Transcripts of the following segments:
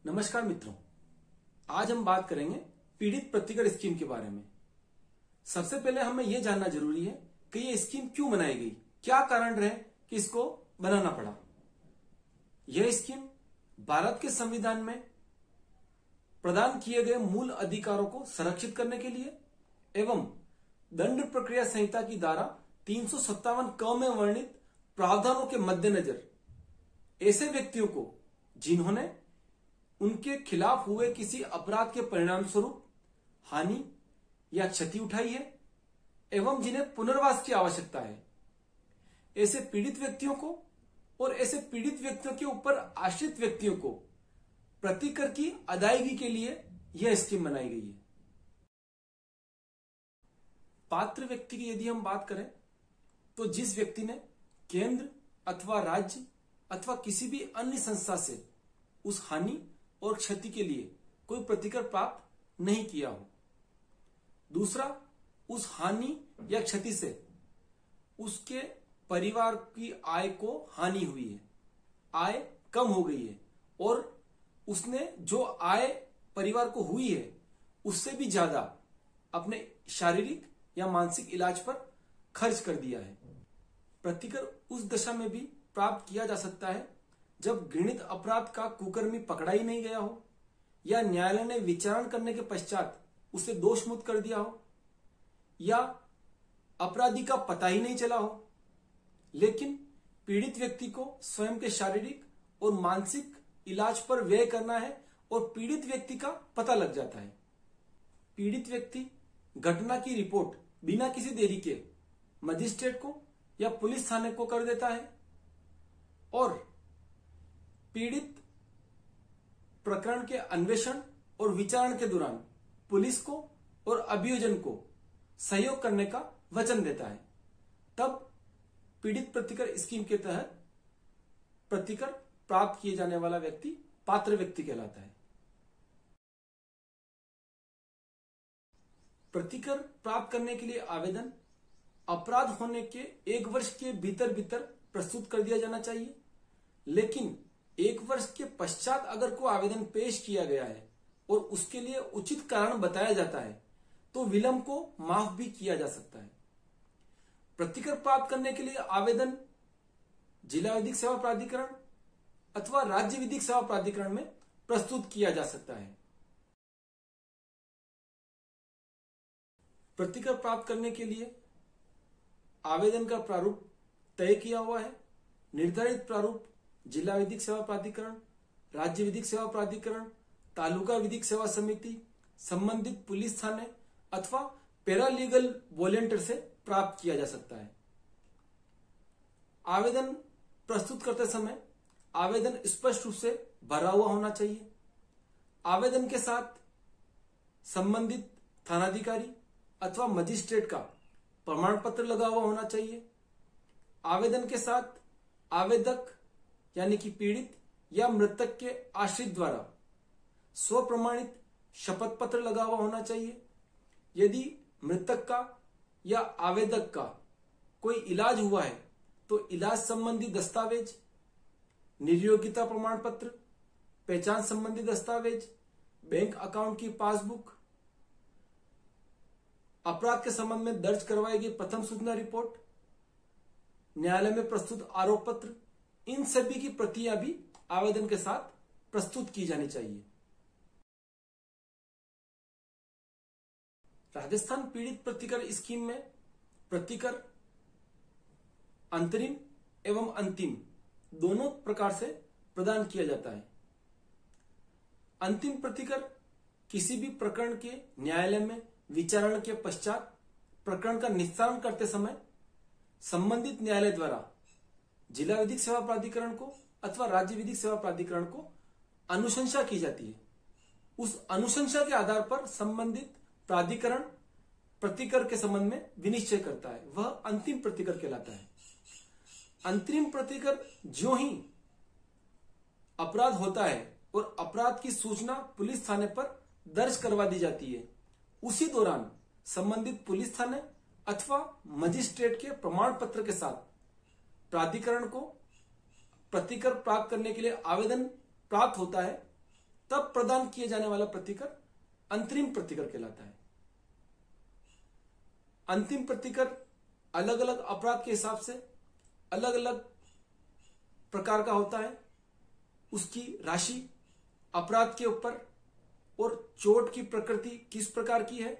नमस्कार मित्रों, आज हम बात करेंगे पीड़ित प्रतिकर स्कीम के बारे में। सबसे पहले हमें यह जानना जरूरी है कि यह स्कीम क्यों बनाई गई, क्या कारण रहे कि इसको बनाना पड़ा। यह स्कीम भारत के संविधान में प्रदान किए गए मूल अधिकारों को संरक्षित करने के लिए एवं दंड प्रक्रिया संहिता की धारा 357 क में वर्णित प्रावधानों के मद्देनजर ऐसे व्यक्तियों को जिन्होंने उनके खिलाफ हुए किसी अपराध के परिणाम स्वरूप हानि या क्षति उठाई है एवं जिन्हें पुनर्वास की आवश्यकता है, ऐसे पीड़ित व्यक्तियों को और ऐसे पीड़ित व्यक्तियों के ऊपर आश्रित व्यक्तियों को प्रतिकर की अदायगी के लिए यह स्कीम बनाई गई है। पात्र व्यक्ति की यदि हम बात करें तो जिस व्यक्ति ने केंद्र अथवा राज्य अथवा किसी भी अन्य संस्था से उस हानि और क्षति के लिए कोई प्रतिकर प्राप्त नहीं किया हो। दूसरा, उस हानि या क्षति से उसके परिवार की आय को हानि हुई है, आय कम हो गई है और उसने जो आय परिवार को हुई है उससे भी ज्यादा अपने शारीरिक या मानसिक इलाज पर खर्च कर दिया है। प्रतिकर उस दशा में भी प्राप्त किया जा सकता है जब घृणित अपराध का कुकर्मी पकड़ा ही नहीं गया हो या न्यायालय ने विचारण करने के पश्चात उसे दोष मुक्त कर दिया हो या अपराधी का पता ही नहीं चला हो, लेकिन पीड़ित व्यक्ति को स्वयं के शारीरिक और मानसिक इलाज पर व्यय करना है और पीड़ित व्यक्ति का पता लग जाता है। पीड़ित व्यक्ति घटना की रिपोर्ट बिना किसी देरी के मजिस्ट्रेट को या पुलिस थाने को कर देता है और पीड़ित प्रकरण के अन्वेषण और विचारण के दौरान पुलिस को और अभियोजन को सहयोग करने का वचन देता है। तब पीड़ित प्रतिकर स्कीम के तहत प्रतिकर प्राप्त किए जाने वाला व्यक्ति पात्र व्यक्ति कहलाता है। प्रतिकर प्राप्त करने के लिए आवेदन अपराध होने के 1 वर्ष के भीतर प्रस्तुत कर दिया जाना चाहिए, लेकिन 1 वर्ष के पश्चात अगर कोई आवेदन पेश किया गया है और उसके लिए उचित कारण बताया जाता है तो विलंब को माफ भी किया जा सकता है। प्रतिकर प्राप्त करने के लिए आवेदन जिला विधिक सेवा प्राधिकरण अथवा राज्य विधिक सेवा प्राधिकरण में प्रस्तुत किया जा सकता है। प्रतिकर प्राप्त करने के लिए आवेदन का प्रारूप तय किया हुआ है। निर्धारित प्रारूप जिला विधिक सेवा प्राधिकरण, राज्य विधिक सेवा प्राधिकरण, तालुका विधिक सेवा समिति, संबंधित पुलिस थाने अथवा पैरालीगल वॉलंटियर से प्राप्त किया जा सकता है। आवेदन प्रस्तुत करते समय आवेदन स्पष्ट रूप से भरा हुआ होना चाहिए। आवेदन के साथ संबंधित थानाधिकारी अथवा मजिस्ट्रेट का प्रमाण पत्र लगा हुआ होना चाहिए। आवेदन के साथ आवेदक यानी कि पीड़ित या मृतक के आश्रित द्वारा स्वप्रमाणित शपथ पत्र लगा हुआ होना चाहिए। यदि मृतक का या आवेदक का कोई इलाज हुआ है तो इलाज संबंधी दस्तावेज, निर्योग्यता प्रमाण पत्र, पहचान संबंधी दस्तावेज, बैंक अकाउंट की पासबुक, अपराध के संबंध में दर्ज करवाई गई प्रथम सूचना रिपोर्ट, न्यायालय में प्रस्तुत आरोप पत्र, इन सभी की प्रतियां भी आवेदन के साथ प्रस्तुत की जानी चाहिए। राजस्थान पीड़ित प्रतिकर स्कीम में प्रतिकर अंतरिम एवं अंतिम दोनों प्रकार से प्रदान किया जाता है। अंतिम प्रतिकर किसी भी प्रकरण के न्यायालय में विचारण के पश्चात प्रकरण का निस्तारण करते समय संबंधित न्यायालय द्वारा जिला विधिक सेवा प्राधिकरण को अथवा राज्य विधिक सेवा प्राधिकरण को अनुशंसा की जाती है। उस अनुशंसा के आधार पर संबंधित प्राधिकरण प्रतिकर के संबंध में विनिश्चय करता है, वह अंतिम प्रतिकर कहलाता है। अंतरिम प्रतिकर जो ही अपराध होता है और अपराध की सूचना पुलिस थाने पर दर्ज करवा दी जाती है, उसी दौरान संबंधित पुलिस थाने अथवा मजिस्ट्रेट के प्रमाण पत्र के साथ प्राधिकरण को प्रतिकर प्राप्त करने के लिए आवेदन प्राप्त होता है, तब प्रदान किए जाने वाला प्रतिकर अंतरिम प्रतिकर कहलाता है। अंतिम प्रतिकर अलग अलग अपराध के हिसाब से अलग अलग प्रकार का होता है। उसकी राशि, अपराध के ऊपर और चोट की प्रकृति किस प्रकार की है,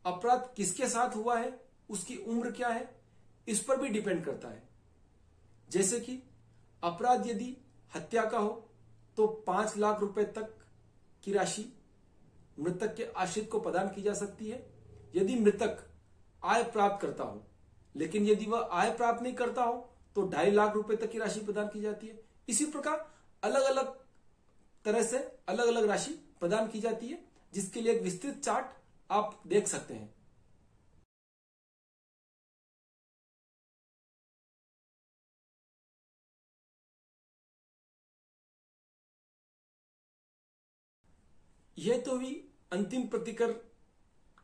अपराध किसके साथ हुआ है, उसकी उम्र क्या है, इस पर भी डिपेंड करता है। जैसे कि अपराध यदि हत्या का हो तो 5 लाख रुपए तक की राशि मृतक के आश्रित को प्रदान की जा सकती है, यदि मृतक आय प्राप्त करता हो। लेकिन यदि वह आय प्राप्त नहीं करता हो तो 2.5 लाख रुपए तक की राशि प्रदान की जाती है। इसी प्रकार अलग अलग तरह से अलग अलग राशि प्रदान की जाती है, जिसके लिए एक विस्तृत चार्ट आप देख सकते हैं। यह तो भी अंतिम प्रतिकर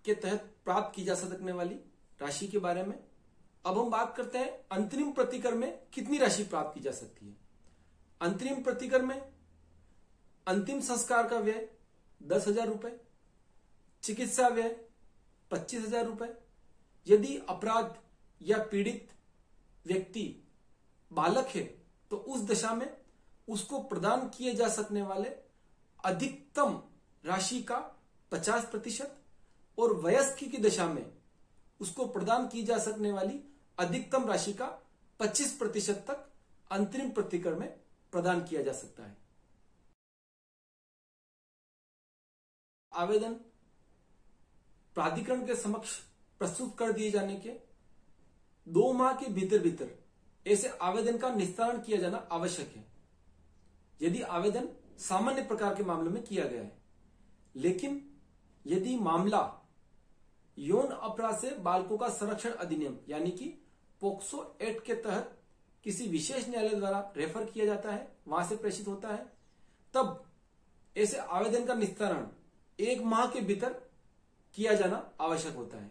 के तहत प्राप्त की जा सकने वाली राशि के बारे में। अब हम बात करते हैं अंतरिम प्रतिकर में कितनी राशि प्राप्त की जा सकती है। अंतरिम प्रतिकर में अंतिम संस्कार का व्यय 10,000 रुपए, चिकित्सा व्यय 25,000 रुपए। यदि अपराध या पीड़ित व्यक्ति बालक है तो उस दशा में उसको प्रदान किए जा सकने वाले अधिकतम राशि का 50% और वयस्क की दशा में उसको प्रदान की जा सकने वाली अधिकतम राशि का 25% तक अंतरिम प्रतिकर में प्रदान किया जा सकता है। आवेदन प्राधिकरण के समक्ष प्रस्तुत कर दिए जाने के 2 माह के भीतर भीतर ऐसे आवेदन का निस्तारण किया जाना आवश्यक है, यदि आवेदन सामान्य प्रकार के मामलों में किया गया है। लेकिन यदि मामला यौन अपराध से बालकों का संरक्षण अधिनियम यानी कि पोक्सो एक्ट के तहत किसी विशेष न्यायालय द्वारा रेफर किया जाता है, वहां से प्रेषित होता है, तब ऐसे आवेदन का निस्तारण 1 माह के भीतर किया जाना आवश्यक होता है।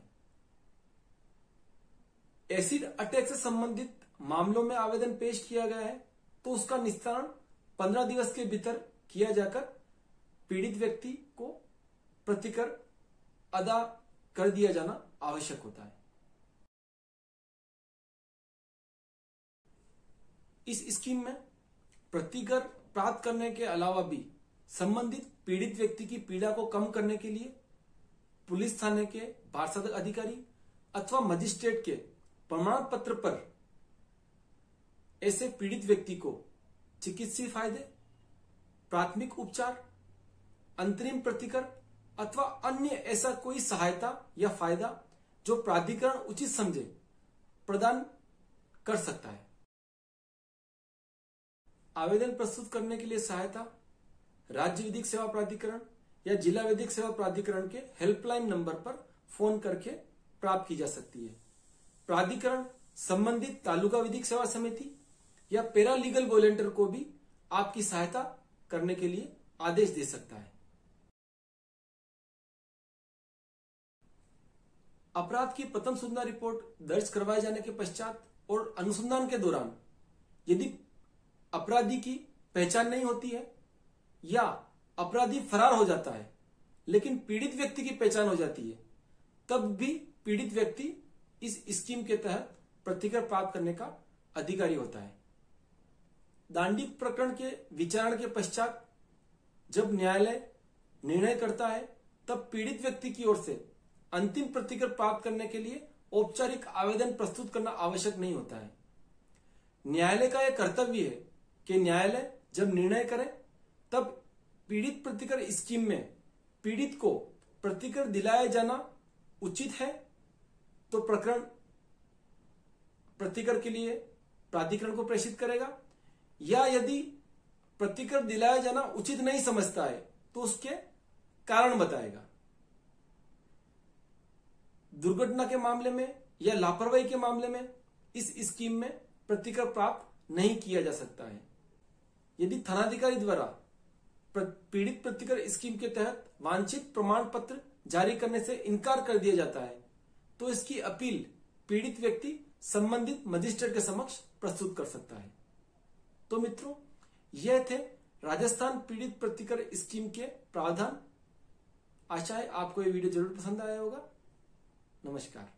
एसिड अटैक से संबंधित मामलों में आवेदन पेश किया गया है तो उसका निस्तारण 15 दिवस के भीतर किया जाकर पीड़ित व्यक्ति को प्रतिकर अदा कर दिया जाना आवश्यक होता है। इस स्कीम में प्रतिकर प्राप्त करने के अलावा भी संबंधित पीड़ित व्यक्ति की पीड़ा को कम करने के लिए पुलिस थाने के बारसाधक अधिकारी अथवा मजिस्ट्रेट के प्रमाण पत्र पर ऐसे पीड़ित व्यक्ति को चिकित्सीय फायदे, प्राथमिक उपचार, अंतरिम प्रतिकर अथवा अन्य ऐसा कोई सहायता या फायदा जो प्राधिकरण उचित समझे प्रदान कर सकता है। आवेदन प्रस्तुत करने के लिए सहायता राज्य विधिक सेवा प्राधिकरण या जिला विधिक सेवा प्राधिकरण के हेल्पलाइन नंबर पर फोन करके प्राप्त की जा सकती है। प्राधिकरण संबंधित तालुका विधिक सेवा समिति या पैरा लीगल वॉलंटियर को भी आपकी सहायता करने के लिए आदेश दे सकता है। अपराध की प्रथम सूचना रिपोर्ट दर्ज करवाए जाने के पश्चात और अनुसंधान के दौरान यदि अपराधी की पहचान नहीं होती है या अपराधी फरार हो जाता है लेकिन पीड़ित व्यक्ति की पहचान हो जाती है, तब भी पीड़ित व्यक्ति इस स्कीम के तहत प्रतिकर प्राप्त करने का अधिकारी होता है। दांडिक प्रकरण के विचारण के पश्चात जब न्यायालय निर्णय करता है तब पीड़ित व्यक्ति की ओर से अंतिम प्रतिकर प्राप्त करने के लिए औपचारिक आवेदन प्रस्तुत करना आवश्यक नहीं होता है। न्यायालय का यह कर्तव्य है कि न्यायालय जब निर्णय करे तब पीड़ित प्रतिकर स्कीम में पीड़ित को प्रतिकर दिलाया जाना उचित है तो प्रकरण प्रतिकर के लिए प्राधिकरण को प्रेषित करेगा, या यदि प्रतिकर दिलाया जाना उचित नहीं समझता है तो उसके कारण बताएगा। दुर्घटना के मामले में या लापरवाही के मामले में इस स्कीम में प्रतिकर प्राप्त नहीं किया जा सकता है। यदि थानाधिकारी द्वारा पीड़ित प्रतिकर स्कीम के तहत वांछित प्रमाण पत्र जारी करने से इनकार कर दिया जाता है तो इसकी अपील पीड़ित व्यक्ति संबंधित मजिस्ट्रेट के समक्ष प्रस्तुत कर सकता है। तो मित्रों, यह थे राजस्थान पीड़ित प्रतिकर स्कीम के प्रावधान। आशा है आपको ये वीडियो जरूर पसंद आया होगा। नमस्कार।